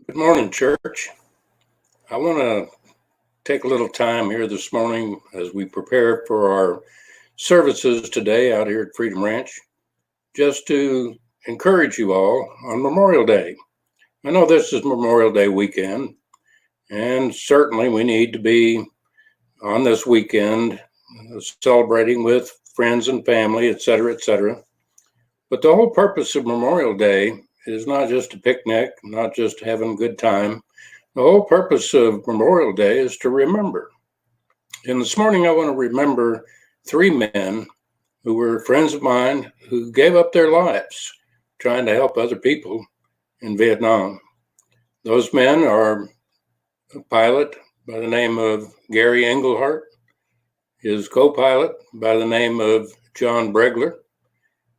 Good morning, church. I want to take a little time here this morning as we prepare for our services today out here at Freedom Ranch, just to encourage you all on Memorial Day. I know this is Memorial Day weekend, and certainly we need to be on this weekend celebrating with friends and family, etc., etc. But the whole purpose of Memorial Day is not just a picnic, not just having a good time. The whole purpose of Memorial Day is to remember. And this morning, I want to remember three men who were friends of mine who gave up their lives trying to help other people in Vietnam. Those men are a pilot by the name of Gary Engelhart, his co-pilot by the name of John Bregler,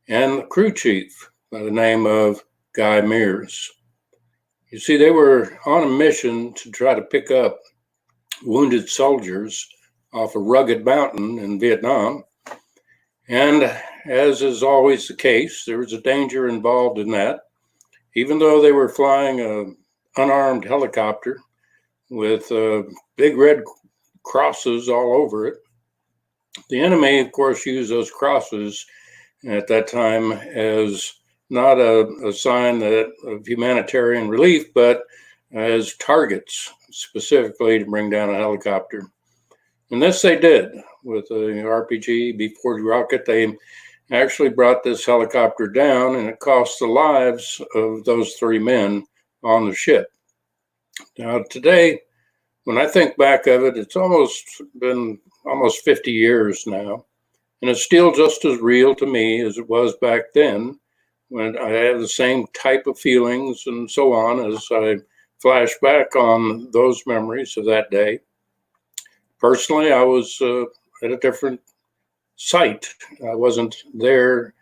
and the crew chief by the name of Guy Mears. You see, they were on a mission to try to pick up wounded soldiers off a rugged mountain in Vietnam. And as is always the case, there was a danger involved in that. Even though they were flying an unarmed helicopter with big red crosses all over it, the enemy, of course, used those crosses at that time as not a sign of humanitarian relief, but as targets specifically to bring down a helicopter. And this they did with a RPG B-40 rocket. They actually brought this helicopter down, and it cost the lives of those three men on the ship. Now, today, when I think back of it, it's been almost 50 years now, and it's still just as real to me as it was back then, when I have the same type of feelings and so on as I flash back on those memories of that day. Personally, I was at a different site. I wasn't there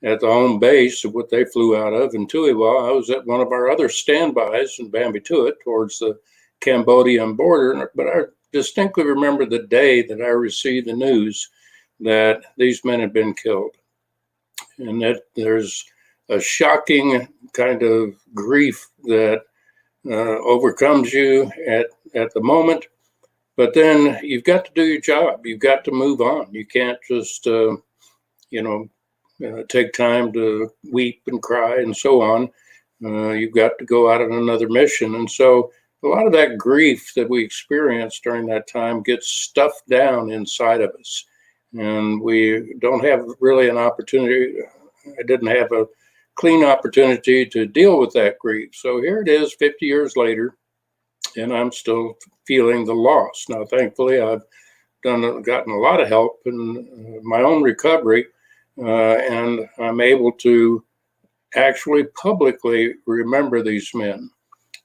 at the home base of what they flew out of in Tuy Hoa. I was at one of our other standbys in Bam Bi Thuot towards the Cambodian border, but I distinctly remember the day that I received the news that these men had been killed, and that there's a shocking kind of grief that overcomes you at the moment. But then you've got to do your job. You've got to move on. You can't just, take time to weep and cry and so on. You've got to go out on another mission. And so a lot of that grief that we experience during that time gets stuffed down inside of us. And we don't have really an opportunity. I didn't have a clean opportunity to deal with that grief. So here it is 50 years later, and I'm still feeling the loss. Now, thankfully, I've gotten a lot of help in my own recovery, and I'm able to actually publicly remember these men.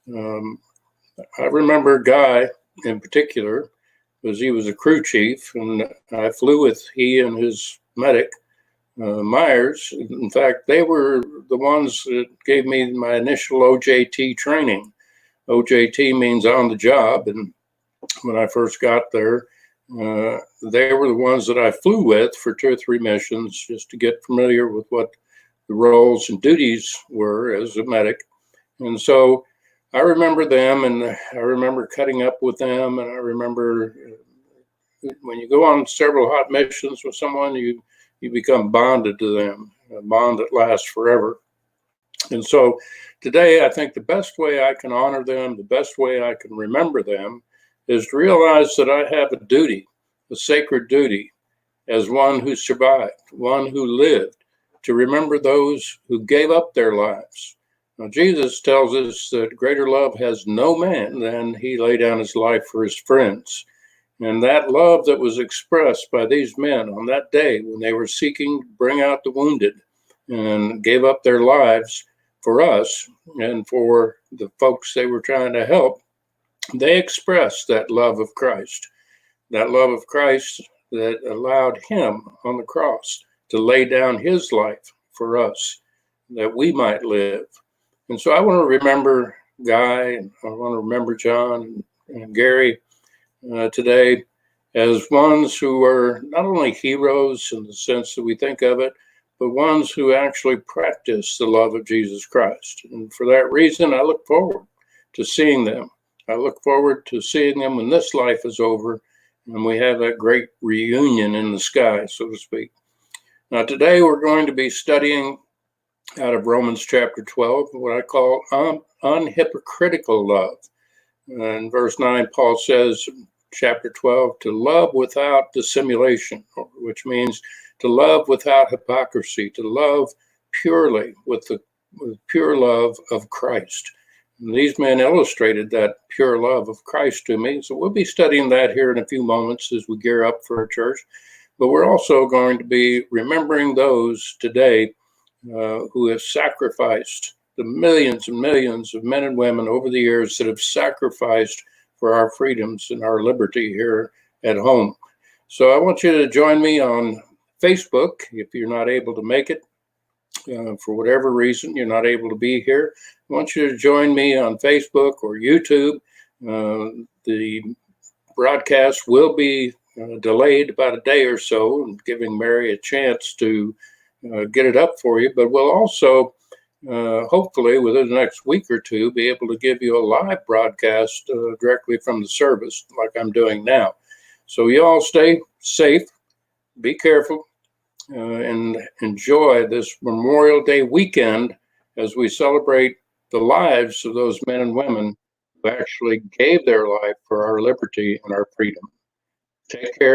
I remember Guy in particular, because he was a crew chief, and I flew with he and his medic, Myers. In fact, they were the ones that gave me my initial OJT training. OJT means on the job, and when I first got there, they were the ones that I flew with for 2 or 3 missions just to get familiar with what the roles and duties were as a medic. And so I remember them, and I remember cutting up with them, and I remember when you go on several hot missions with someone, you become bonded to them, a bond that lasts forever. And so today, I think the best way I can honor them, the best way I can remember them, is to realize that I have a duty, a sacred duty, as one who survived, one who lived, to remember those who gave up their lives. Now, Jesus tells us that greater love has no man than he lay down his life for his friends. And that love that was expressed by these men on that day when they were seeking to bring out the wounded and gave up their lives for us and for the folks they were trying to help, they expressed that love of Christ that allowed him on the cross to lay down his life for us, that we might live. And so I want to remember Guy, and I want to remember John and Gary today as ones who are not only heroes in the sense that we think of it, but ones who actually practice the love of Jesus Christ. And for that reason, I look forward to seeing them. I look forward to seeing them when this life is over and we have that great reunion in the sky, so to speak. Now, today we're going to be studying out of Romans chapter 12, what I call unhypocritical love. In verse 9, Paul says, chapter 12, to love without dissimulation, which means to love without hypocrisy, to love purely with pure love of Christ. And these men illustrated that pure love of Christ to me. So we'll be studying that here in a few moments as we gear up for our church. But we're also going to be remembering those today who have sacrificed, the millions and millions of men and women over the years that have sacrificed for our freedoms and our liberty here at home. So I want you to join me on Facebook if you're not able to make it. For whatever reason, you're not able to be here, I want you to join me on Facebook or YouTube. The broadcast will be delayed about a day or so, giving Mary a chance to get it up for you. But we'll also, hopefully, within the next week or two, be able to give you a live broadcast directly from the service like I'm doing now. So you all stay safe, be careful, and enjoy this Memorial Day weekend as we celebrate the lives of those men and women who actually gave their life for our liberty and our freedom. Take care.